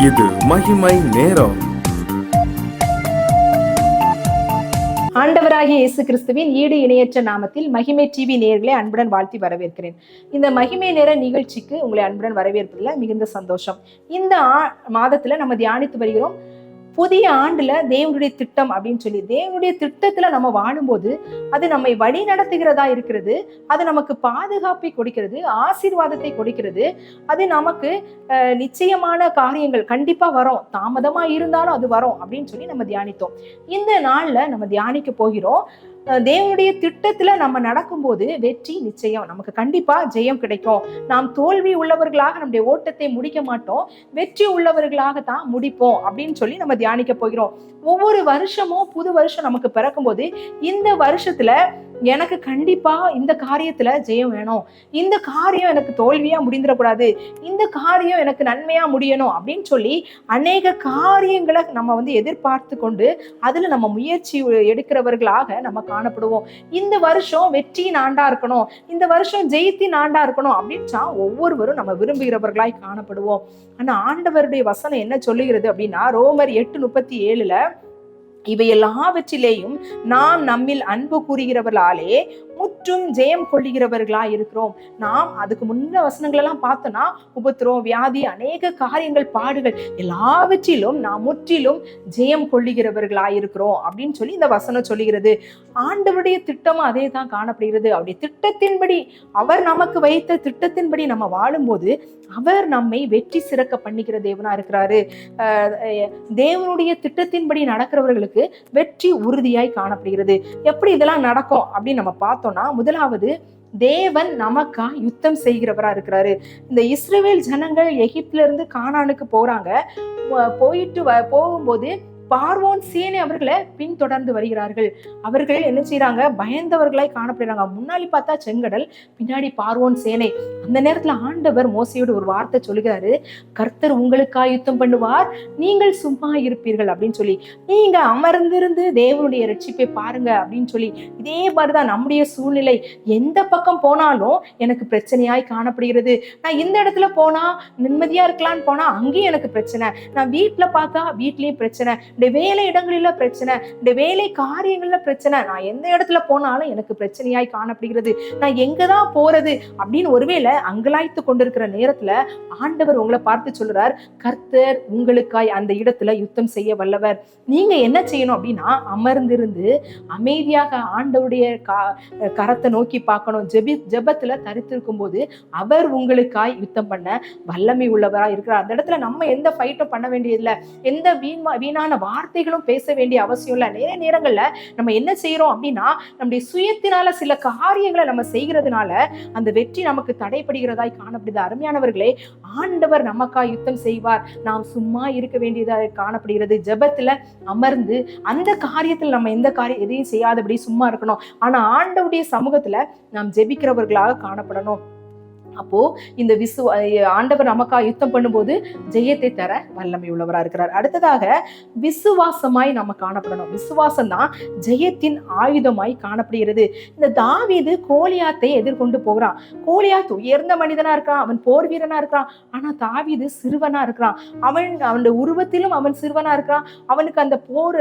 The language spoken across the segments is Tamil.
இது மகிமை நேரம். ஆண்டவராகிய இயேசு கிறிஸ்துவின் ஈடு இணையற்ற நாமத்தில் மகிமை டிவி நேயர்களை அன்புடன் வாழ்த்தி வரவேற்கிறேன். இந்த மகிமை நேர நிகழ்ச்சிக்கு உங்களை அன்புடன் வரவேற்பதில் மிகுந்த சந்தோஷம். இந்த மாதத்துல நம்ம தியானித்து வருகிறோம் புதிய ஆண்டுல தேவனுடைய திட்டம் அப்படின்னு சொல்லி. தேவனுடைய திட்டத்துல நம்ம வாழும்போது அது நம்மை வழி நடத்துகிறதா இருக்கிறது, அது நமக்கு பாதுகாப்பை கொடுக்கிறது, ஆசீர்வாதத்தை கொடுக்கிறது. அது நமக்கு நிச்சயமான காரியங்கள் கண்டிப்பா வரும், தாமதமா இருந்தாலும் அது வரும் அப்படின்னு சொல்லி நம்ம தியானித்தோம். இந்த நாள்ல நம்ம தியானிக்க போகிறோம், தேவனுடைய திட்டத்துல நம்ம நடக்கும்போது வெற்றி நிச்சயம், நமக்கு கண்டிப்பா ஜெயம் கிடைக்கும். நாம் தோல்வி உள்ளவர்களாக நம்முடைய ஓட்டத்தை முடிக்க மாட்டோம், வெற்றி உள்ளவர்களாக தான் முடிப்போம் அப்படின்னு சொல்லி நம்ம தியானிக்க போகிறோம். ஒவ்வொரு வருஷமும் புது வருஷம் நமக்கு பிறக்கும் போது இந்த வருஷத்துல எனக்கு கண்டிப்பா இந்த காரியத்துல ஜெயம் வேணும், இந்த காரியம் எனக்கு தோல்வியா முடிந்துடக்கூடாது, இந்த காரியம் எனக்கு நன்மையா முடியணும் அப்படின்னு சொல்லி அநேக காரியங்களை நம்ம எதிர்பார்த்து கொண்டு அதுல நம்ம முயற்சி எடுக்கிறவர்களாக நம்ம காணப்படுவோம். இந்த வருஷம் வெற்றியின் ஆண்டா இருக்கணும், இந்த வருஷம் ஜெயத்தின் ஆண்டா இருக்கணும் அப்படின்னா ஒவ்வொருவரும் நம்ம விரும்புகிறவர்களாய் காணப்படுவோம். ஆனா ஆண்டவருடைய வசனம் என்ன சொல்லுகிறது அப்படின்னா, ரோமர் 8:37 இவை எல்லாவற்றிலேயும் நாம் நம்மில் அன்பு கூறுகிறவர்களாலே முற்றும் ஜெயம் கொள்ளுகிறவர்களா இருக்கிறோம். நாம் அதுக்கு முன்ன வசனங்கள் எல்லாம் பார்த்தோம்னா உபத்திரம், வியாதி, அநேக காரியங்கள், பாடுகள் எல்லாவற்றிலும் நாம் முற்றிலும் ஜெயம் கொள்ளுகிறவர்களா இருக்கிறோம் அப்படின்னு சொல்லி இந்த வசனம் சொல்லுகிறது. ஆண்டவருடைய திட்டமும் அதே தான் காணப்படுகிறது. அவருடைய திட்டத்தின்படி, அவர் நமக்கு வைத்த திட்டத்தின்படி நம்ம வாழும்போது அவர் நம்மை வெற்றி சிறக்க பண்ணிக்கிற தேவனா இருக்கிறாரு. தேவனுடைய திட்டத்தின்படி நடக்கிறவர்களுக்கு வெற்றி உறுதியாய் காணப்படுகிறது. எப்படி இதெல்லாம் நடக்கும் அப்படின்னு நம்ம பார்த்தோம்னா, முதலாவது தேவன் நமக்கா யுத்தம் செய்கிறவரா இருக்கிறாரு. இந்த இஸ்ரவேல் ஜனங்கள் எகிப்துல இருந்து கானானுக்கு போறாங்க. போகும்போது பார்வோன் சேனை அவர்களை பின்தொடர்ந்து வருகிறார்கள். அவர்கள் என்ன செய்யறாங்க, பயந்தவர்களாய் காணப்படுறாங்க. முன்னாடி பார்த்தா செங்கடல், பின்னாடி பார்வோன் சேனை. அந்த நேரத்துல ஆண்டவர் மோசையோடு ஒரு வார்த்தை சொல்லுகிறாரு, கர்த்தர் உங்களுக்கா யுத்தம் பண்ணுவார், நீங்கள் சும்மா இருப்பீர்கள் அப்படின்னு சொல்லி. நீங்க அமர்ந்திருந்து தேவனுடைய ரட்சிப்பை பாருங்க அப்படின்னு சொல்லி. இதே மாதிரிதான் நம்முடைய சூழ்நிலை. எந்த பக்கம் போனாலும் எனக்கு பிரச்சனையாய் காணப்படுகிறது. நான் இந்த இடத்துல போனா நிம்மதியா இருக்கலாம்னு போனா அங்கேயும் எனக்கு பிரச்சனை, நான் வீட்டுல பார்த்தா வீட்லயும் பிரச்சனை, இந்த வேலை இடங்களில பிரச்சனை, இந்த வேலை காரியங்கள்ல பிரச்சனை, நான் எந்த இடத்துல போனாலும் எனக்கு பிரச்சனையாய் காணப்படுகிறது, நான் எங்கதான் போறது அப்படின்னு ஒருவேளை அங்கலாய்த்து கொண்டிருக்கிற நேரத்துல ஆண்டவர் உங்களை பார்த்து சொல்றார், கர்த்தர் உங்களுக்காய் அந்த இடத்துல யுத்தம் செய்ய வல்லவர். நீங்க என்ன செய்யணும் அப்படின்னா, அமர்ந்திருந்து அமைதியாக ஆண்டவருடைய கரத்தை நோக்கி பார்க்கணும். ஜெபத்துல தரித்திருக்கும் போது அவர் உங்களுக்காய் யுத்தம் பண்ண வல்லமை உள்ளவரா இருக்கிறார். அந்த இடத்துல நம்ம எந்த ஃபைட்டும் பண்ண வேண்டியதில்லை, எந்த வீணான வார்த்தைகளும் பேச வேண்டிய அவசியம் இல்லை. நிறைய நேரங்கள்ல நம்ம என்ன செய்யறோம் அப்படின்னா, நம்முடைய சுயத்தினால சில காரியங்களை நம்ம செய்கிறதுனால அந்த வெற்றி நமக்கு தடைப்படுகிறதாய் காணப்படுது. அருமையானவர்களே, ஆண்டவர் நமக்கா யுத்தம் செய்வார், நாம் சும்மா இருக்க வேண்டியதாக காணப்படுகிறது. ஜெபத்துல அமர்ந்து அந்த காரியத்தில் நம்ம எதையும் செய்யாதபடி சும்மா இருக்கணும். ஆனா ஆண்டவருடைய சமூகத்துல நாம் ஜெபிக்கிறவர்களாக காணப்படணும். அப்போ இந்த ஆண்டவர் நமக்கா யுத்தம் பண்ணும்போது ஜெயத்தை தர வல்லமை உள்ளவரா இருக்கிறார். அடுத்ததாக விசுவாசமாய் நம்ம காணப்படணும். விசுவாசம் தான் ஜெயத்தின் ஆயுதமாய் காணப்படுகிறது. இந்த தாவீது கோலியாத்தை எதிர்கொண்டு போகிறான். கோலியாத் உயர்ந்த மனிதனா இருக்கான், அவன் போர் வீரனா இருக்கிறான். ஆனா தாவீது சிறுவனா இருக்கிறான். அவனுடைய உருவத்திலும் அவன் சிறுவனா இருக்கிறான். அவனுக்கு அந்த போர்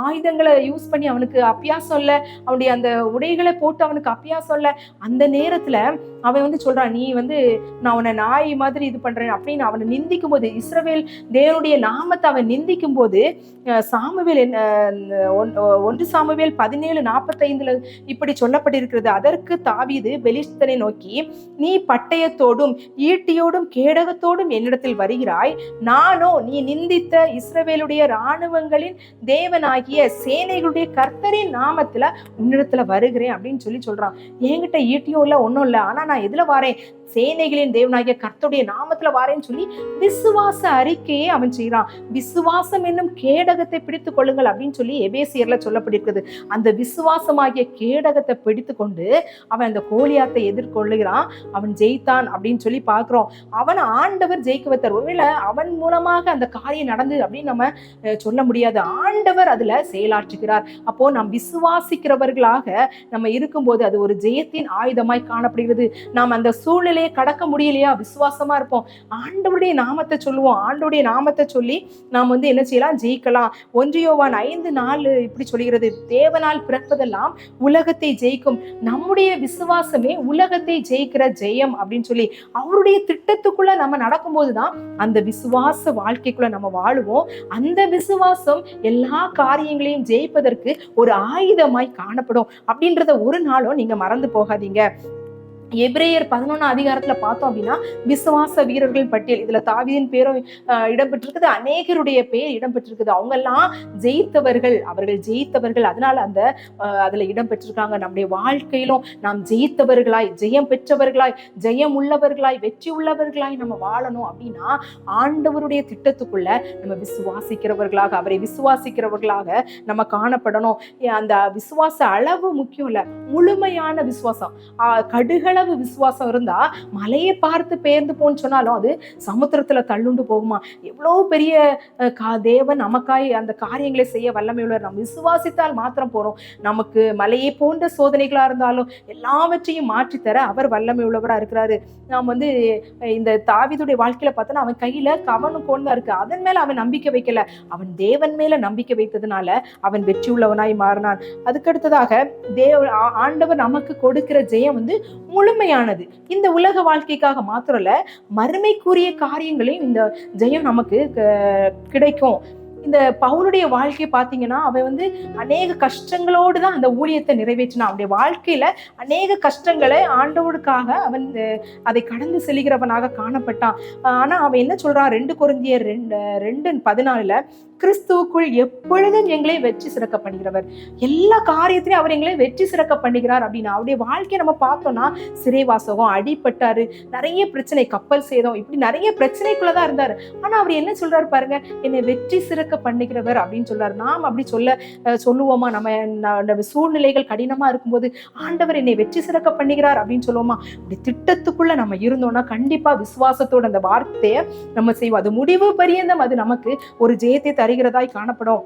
ஆயுதங்களை யூஸ் பண்ணி அவனுக்கு அபியாசம் இல்லை, அவனுடைய அந்த உடைகளை போட்டு அவனுக்கு அபியாசம் இல்லை. அந்த நேரத்துல அவன் சொல்றான், நீ நான் உன்னை நாய் மாதிரி இது பண்றேன் அப்படின்னு அவனை நிந்திக்கும் போது, இஸ்ரவேல் தேவனுடைய நாமத்தை அவன் நிந்திக்கும் போது, சாமுவேல் 1 சாமுவேல் 17:45 இப்படி சொல்லப்பட்டிருக்கிறது. அதற்கு தாவீது பெலிஸ்தனை நோக்கி, நீ பட்டயத்தோடும் ஈட்டியோடும் கேடகத்தோடும் என்னிடத்தில் வருகிறாய், நானோ நீ நிந்தித்த இஸ்ரவேலுடைய இராணுவங்களின் தேவனாகிய சேனைகளுடைய கர்த்தரின் நாமத்துல உன்னிடத்துல வருகிறேன் அப்படின்னு சொல்றான். என்கிட்ட ஈட்டியும் இல்லை, ஒன்னும் இல்லை, ஆனா நான் எதுல வாரேன், சேனைகளின் தேவனாகிய கர்த்தருடைய நாமத்துல வாரேன்னு சொல்லி விசுவாச அறிக்கையை அவன் செய்யறான். விசுவாசம் என்னும் கேடகத்தை பிடித்துக் கொள்ளுங்கள் அப்படின்னு சொல்லி எபேசியர்ல சொல்லப்பட்டிருக்கிறது. அந்த விசுவாசமாகிய கேடகத்தை பிடித்து கொண்டு அவன் அந்த கோலியாத்தை எதிர்கொள்ளுகிறான். அவன் ஜெயித்தான் அப்படின்னு சொல்லி பார்க்கிறோம். அவன் ஆண்டவர் ஜெயிக்க வைத்தார். ஒருவேளை அவன் மூலமாக அந்த காரியம் நடந்தது அப்படின்னு நம்ம சொல்ல முடியாது. ஆண்டவர் அதுல நமக்குள்ள செயலாற்றுகிறார். அப்போ நாம் விசுவாசிக்கிறவர்களாக நம்ம இருக்கும்போது அது ஒரு ஜெயத்தின் ஆயுதமாய் காணப்படுகிறது. நாம் அந்த சூழ்நிலையை கடக்க முடியலையா, விசுவாசமா இருப்போம், ஆண்டவருடைய நாமத்தை சொல்லுவோம். ஆண்டவருடைய நாமத்தை சொல்லி நாம் என்ன செய்யலாம், ஜெயிக்கலாம். 1 யோவான் 5:4 இப்படி சொல்கிறது, தேவனால் பிறப்பதெல்லாம் உலகத்தை ஜெயிக்கும், நம்முடைய விசுவாசமே உலகத்தை ஜெயிக்கிற ஜெயம் அப்படின்னு சொல்லி அவருடைய திட்டத்துக்குள்ள நம்ம நடக்கும்போதுதான் அந்த விசுவாச வாழ்க்கைக்குள்ள நம்ம வாழுவோம். அந்த விசுவாசம் எல்லா காரியங்களையும் ஜெயிப்பதற்கு ஒரு ஆயுதமாய் காணப்படும் அப்படின்றத ஒரு நாளும் நீங்க மறந்து போகாதீங்க. எபிரேயர் 11 அதிகாரத்துல பார்த்தோம் அப்படின்னா விசுவாச வீரர்கள் பட்டியல், இதுல தாவீதின் பேரும் இடம்பெற்றிருக்குது, அநேகருடைய பேர் இடம்பெற்றிருக்குது. அவங்க எல்லாம் ஜெயித்தவர்கள், அவர்கள் ஜெயித்தவர்கள், அதனால அதுல இடம்பெற்றிருக்காங்க. நம்முடைய வாழ்க்கையிலும் நாம் ஜெயித்தவர்களாய், ஜெயம் பெற்றவர்களாய், ஜெயம் உள்ளவர்களாய், வெற்றி உள்ளவர்களாய் நம்ம வாழணும் அப்படின்னா ஆண்டவருடைய திட்டத்துக்குள்ள நம்ம விசுவாசிக்கிறவர்களாக, அவரை விசுவாசிக்கிறவர்களாக நம்ம காணப்படணும். அந்த விசுவாச அளவு முக்கியம் இல்ல, முழுமையான விசுவாசம். கடுகளவு விசுவாசம் இருந்தா மலையை பார்த்து பெயர்ந்து போன்னு சொன்னாலும் அது சமுத்திரத்துல தள்ளுண்டு போகுமா. எவ்வளவு பெரிய தேவன் நமக்காய் அந்த காரியங்களை செய்ய வல்லமை உள்ளவர். நம்ம விசுவாசித்தால் மாத்திரம் போறோம். நமக்கு மலையை போன்ற சோதனைகளா இருந்தாலும் எல்லாவற்றையும் மாற்றித்தர அவர் வல்லமை உள்ளவரா இருக்கிறாரு. நாம் இந்த தாவீதுடைய வாழ்க்கையில பார்த்தோன்னா அவன் கையில கவனம் கொண்டு இருக்கு, அதன் மேல அவன் நம்பிக்கை வைக்கல, அவன் தேவன் மேல நம்பிக்கை வைத்ததுனால அவன் வெற்றி உள்ளவனாய் மாறினான். அதுக்கடுத்ததாக ஆண்டவர் நமக்கு கொடுக்கிற ஜெயம் முழுமையானது. இந்த உலக வாழ்க்கைக்காக மாத்திரம் இல்ல, மறுமைக்குரிய காரியங்களையும் இந்த ஜெயம் நமக்கு கிடைக்கும். இந்த பவுலுடைய வாழ்க்கையை பார்த்தீங்கன்னா அவன் அநேக கஷ்டங்களோடு தான் அந்த ஊழியத்தை நிறைவேற்றினான். அவனுடைய வாழ்க்கையில அநேக கஷ்டங்களை ஆண்டவருக்காக அவன் அதை கடந்து செல்கிறவனாக காணப்பட்டான். ஆனா அவன் என்ன சொல்றான், 2 கொரிந்தியர் 2:14 கிறிஸ்துவுக்குள் எப்பொழுதும் எங்களை வெற்றி சிறக்க பண்ணுகிறவர், எல்லா காரியத்திலையும் அவர் எங்களை வெற்றி சிறக்க பண்ணுகிறார் அப்படின்னா அவருடைய வாழ்க்கையை நம்ம பார்த்தோம்னா சிறைவாசகம், அடிபட்டாரு, நிறைய பிரச்சனை, கப்பல் சேதம், இப்படி நிறைய பிரச்சனைக்குள்ளதான் இருந்தாரு. ஆனா அவர் என்ன சொல்றாரு பாருங்க, என்னை வெற்றி சிறக்க பண்ணுகிறவர் அப்படின்னு சொல்றாரு. நாம் அப்படி சொல்லுவோமா? நம்ம சூழ்நிலைகள் கடினமா இருக்கும்போது ஆண்டவர் என்னை வெற்றி சிறக்க பண்ணுகிறார் அப்படின்னு சொல்லுவோமா? அப்படி திட்டத்துக்குள்ள நம்ம இருந்தோம்னா கண்டிப்பா விசுவாசத்தோட அந்த வார்த்தையை நம்ம செய்வோம். அது முடிவு பரியந்தம் அது நமக்கு ஒரு ஜெயத்தை தருகிறதாய் காணப்படும்.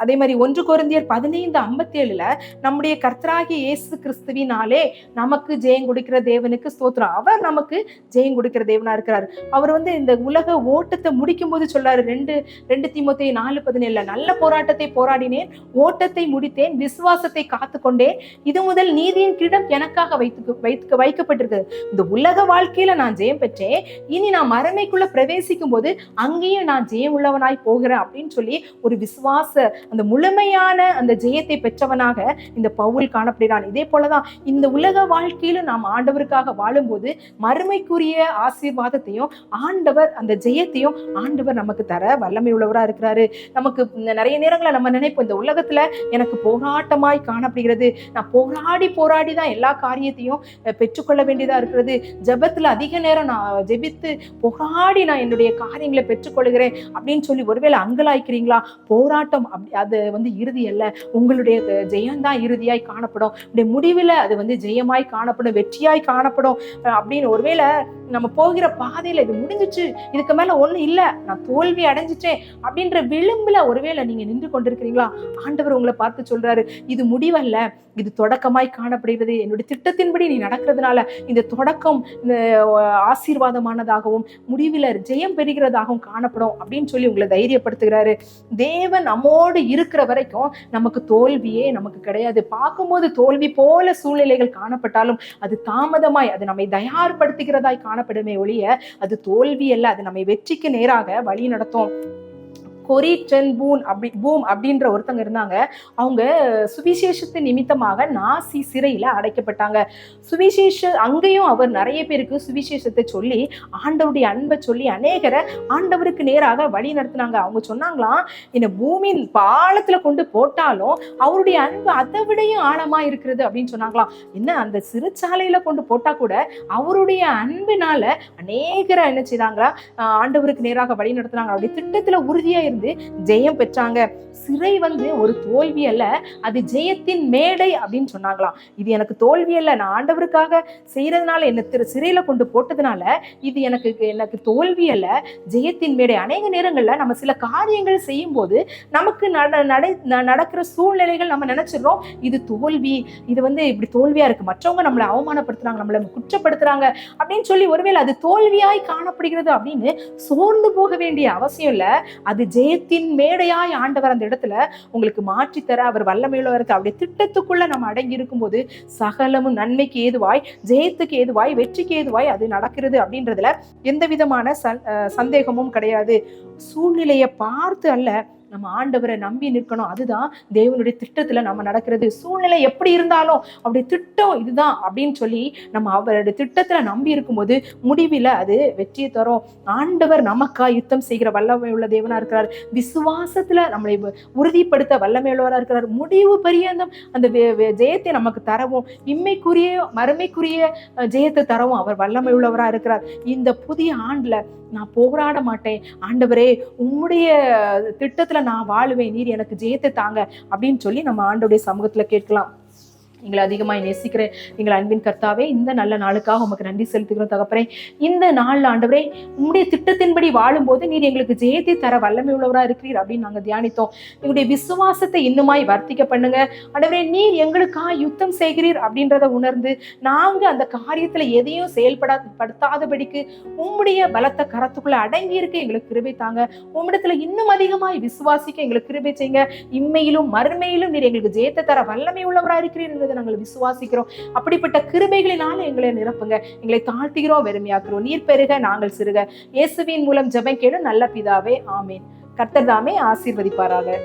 அதே மாதிரி 1 கொரிந்தியர் 15:57 நம்முடைய கர்த்தராகிய இயேசு கிறிஸ்துவினாலே நமக்கு ஜெயம் கொடுக்கிற தேவனுக்கு ஸ்தோத்திரம். அவர் நமக்கு ஜெயம் கொடுக்கிற தேவனா இருக்கிறார். அவர் இந்த உலக ஓட்டத்தை முடிக்கும் போது சொல்றாரு, 2 தீமோத்தேயு 4:17 நல்ல போராட்டத்தை போராடினேன், ஓட்டத்தை முடித்தேன், விசுவாசத்தை காத்து கொண்டேன், இது முதல் நீதியின் கிரீடம் எனக்காக வைக்கப்பட்டிருக்கு. இந்த உலக வாழ்க்கையில நான் ஜெயம் பெற்றேன், இனி நான் மறுமைக்குள்ள பிரவேசிக்கும் போது அங்கேயும் நான் ஜெயம் உள்ளவனாய் போகிறேன் அப்படின்னு சொல்லி ஒரு விசுவாச அந்த முழுமையான அந்த ஜெயத்தை பெற்றவனாக இந்த பவுல் காணப்படுகிறான். இதே போலதான் இந்த உலக வாழ்க்கையில நாம் ஆண்டவருக்காக வாழும்போது மறுமைக்குரிய ஆசீர்வாதத்தையும் ஆண்டவர், அந்த ஜெயத்தையும் ஆண்டவர் நமக்கு தர வல்லமை உள்ளவரா இருக்கிறாரு. நமக்கு நிறைய நேரங்களை நம்ம நினைப்போம், இந்த உலகத்துல எனக்கு போராட்டமாய் காணப்படுகிறது, நான் போராடி தான் எல்லா காரியத்தையும் பெற்றுக்கொள்ள வேண்டியதா இருக்கிறது, ஜெபத்துல அதிக நேரம் நான் ஜெபித்து போராடி நான் என்னுடைய காரியங்களை பெற்றுக்கொள்கிறேன் அப்படின்னு சொல்லி ஒருவேளை அங்கலாய்க்கிறீங்களா? போராட்டம் அது இறுதி அல்ல, உங்களுடைய ஜெயம்தான் இறுதியாய் காணப்படும். முடிவில் அது ஜெயமாய் காணப்படும், வெற்றியாய் காணப்படும் அப்படின்னு ஒருவேளை நம்ம போகிற பாதையில இது முடிஞ்சிச்சு, இதுக்கு மேல ஒண்ணு இல்ல, நான் தோல்வி அடைஞ்சிட்டேன் அப்படின்ற விளிம்புல ஒருவேளை நீங்க நின்று கொண்டிருக்கிறீங்களா? ஆண்டவர் உங்களை பார்த்து சொல்றாரு, இது முடிவல்ல, இது தொடக்கமாய் காணப்படுகிறது. என்னுடைய திட்டத்தின்படி நீ நடக்கிறதுனால இந்த தொடக்கம் ஆசீர்வாதமானதாகவும் முடிவில் ஜெயம் பெறுகிறதாகவும் காணப்படும் அப்படின்னு சொல்லி உங்களை தைரியப்படுத்துகிறாரு. தேவன் நம்மோடு இருக்கிற வரைக்கும் நமக்கு தோல்வியே நமக்கு கிடையாது. பார்க்கும்போது தோல்வி போல சூழ்நிலைகள் காணப்பட்டாலும் அது தாமதமாய் அது நம்மை தயார்படுத்துகிறதாய் காணப்படுமே ஒழிய அது தோல்வி அல்ல, அது நம்மை வெற்றிக்கு நேராக வழி நடத்தும். கொரி டென் பூம் அப்படின்ற ஒருத்தங்க இருந்தாங்க. அவங்க சுவிசேஷத்தின் நிமித்தமாக நாசி சிறையில அடைக்கப்பட்டாங்க. அங்கேயும் அவர் நிறைய பேருக்கு சுவிசேஷத்தை சொல்லி ஆண்டவருடைய அன்பை சொல்லி அநேகரை ஆண்டவருக்கு நேராக வழி நடத்தினாங்க. அவங்க சொன்னாங்களாம், இந்த பூமியின் பாலத்துல கொண்டு போட்டாலும் அவருடைய அன்பு அதை விடையும் ஆழமா இருக்கிறது அப்படின்னு சொன்னாங்களாம். என்ன, அந்த சிறைச்சாலையில கொண்டு போட்டா கூட அவருடைய அன்பினால அநேகரை என்ன செய்தாங்களா ஆண்டவருக்கு நேராக வழி நடத்தினாங்க. அவருடைய திட்டத்துல உறுதியா வந்து ஜெயம் பெற்றாங்க. சிறை வந்து ஒரு தோல்வி அல்ல, அது ஜெயத்தின் மேடை அப்படின்னு சொன்னாங்களாம். இது எனக்கு தோல்வி அல்ல, நான் ஆண்டவருக்காக செய்யறதுனால என்ன சிறையில கொண்டு போட்டதுனால இது எனக்கு எனக்கு தோல்வி அல்ல, ஜெயத்தின் மேடை. அநேக நேரங்கள்ல நம்ம சில காரியங்கள் செய்யும் போது நமக்கு நடக்கிற சூழ்நிலைகள் நம்ம நினைச்சிடறோம் இது தோல்வி, இது வந்து இப்படி தோல்வியா இருக்கு, மற்றவங்க நம்மளை அவமானப்படுத்துறாங்க, நம்மளை குற்றப்படுத்துறாங்க அப்படின்னு சொல்லி ஒருவேளை அது தோல்வியாய் காணப்படுகிறது அப்படின்னு சோர்ந்து போக வேண்டிய அவசியம் இல்ல. அது ஜெயத்தின் மேடையாய் ஆண்டவர் அந்த இடத்துல உங்களுக்கு மாற்றித்தர அவர் வல்லமையுள்ளவருக்கு அவருடைய திட்டத்துக்குள்ள நம்ம அடங்கி இருக்கும்போது சகலமும் நன்மைக்கு ஏதுவாய், ஜெயத்துக்கு ஏதுவாய், வெற்றிக்கு ஏதுவாய் அது நடக்கிறது அப்படின்றதுல எந்த விதமான சந்தேகமும் கிடையாது. சூழ்நிலையை பார்த்து அல்ல, நம்ம ஆண்டவரை நம்பி நிற்கணும். அதுதான் தேவனுடைய திட்டத்துல நம்ம நடக்கிறது. சூழ்நிலை எப்படி இருந்தாலும் அவருடைய திட்டம் இதுதான் அப்படின்னு சொல்லி நம்ம அவருடைய திட்டத்துல நம்பி இருக்கும்போது முடிவில் அது வெற்றியை தரும். ஆண்டவர் நமக்கா யுத்தம் செய்கிற வல்லமை உள்ள தேவனா இருக்கிறார். விசுவாசத்துல நம்மளை உறுதிப்படுத்த வல்லமை உள்ளவரா இருக்கிறார். முடிவு பரியந்தம் அந்த ஜெயத்தை நமக்கு தரவும், இம்மைக்குரிய மறுமைக்குரிய ஜெயத்தை தரவும் அவர் வல்லமை உள்ளவரா இருக்கிறார். இந்த புதிய ஆண்டுல நான் போராட மாட்டேன், ஆண்டவரே உம்முடைய திட்டத்துல நான் வாழுவேன், நீர் எனக்கு ஜெயத்தை தாங்க அப்படின்னு சொல்லி நம்ம ஆண்டவருடைய சமூகத்துல கேட்கலாம். எங்களை அதிகமாய் நேசிக்கிறேன் எங்கள் அன்பின் கர்த்தாவே, இந்த நல்ல நாளுக்காக உமக்கு நன்றி செலுத்துகிறோம் தகப்பனே. இந்த நாள் ஆண்டவரே உம்முடைய திட்டத்தின்படி வாழும்போது நீர் எங்களுக்கு ஜெயத்தை தர வல்லமை உள்ளவரா இருக்கிறீர் அப்படின்னு நாங்க தியானித்தோம். எங்களுடைய விசுவாசத்தை இன்னுமாய் வர்த்திக்க பண்ணுங்க ஆண்டவரே. நீர் எங்களுக்காக யுத்தம் செய்கிறீர் அப்படின்றத உணர்ந்து நாங்க அந்த காரியத்துல எதையும் செயல்படுத்தாதபடிக்கு உம்முடைய பலத்த கரத்துக்குள்ள அடங்கி இருக்க எங்களுக்கு கிருபை தாங்க. உம்மிடத்துல இன்னும் அதிகமாய் விசுவாசிக்க எங்களுக்கு கிருபை செய்யுங்க. இம்மையிலும் மறுமையிலும் நீர் எங்களுக்கு ஜெயத்தை தர வல்லமை உள்ளவரா இருக்கிறீர் நாங்கள் விசுவாசிக்கிறோம். அப்படிப்பட்ட கிருபைகளினால எங்களை நிரப்புங்க. எங்களை தாழ்த்துகிறோம், வெறுமையாக்குறோம். நீர் பெருக, நாங்கள் சிறுக. இயேசுவின் மூலம் ஜெபம் கேளும் நல்ல பிதாவே, ஆமேன். கர்த்தர் தாமே ஆசீர்வதிப்பாராக.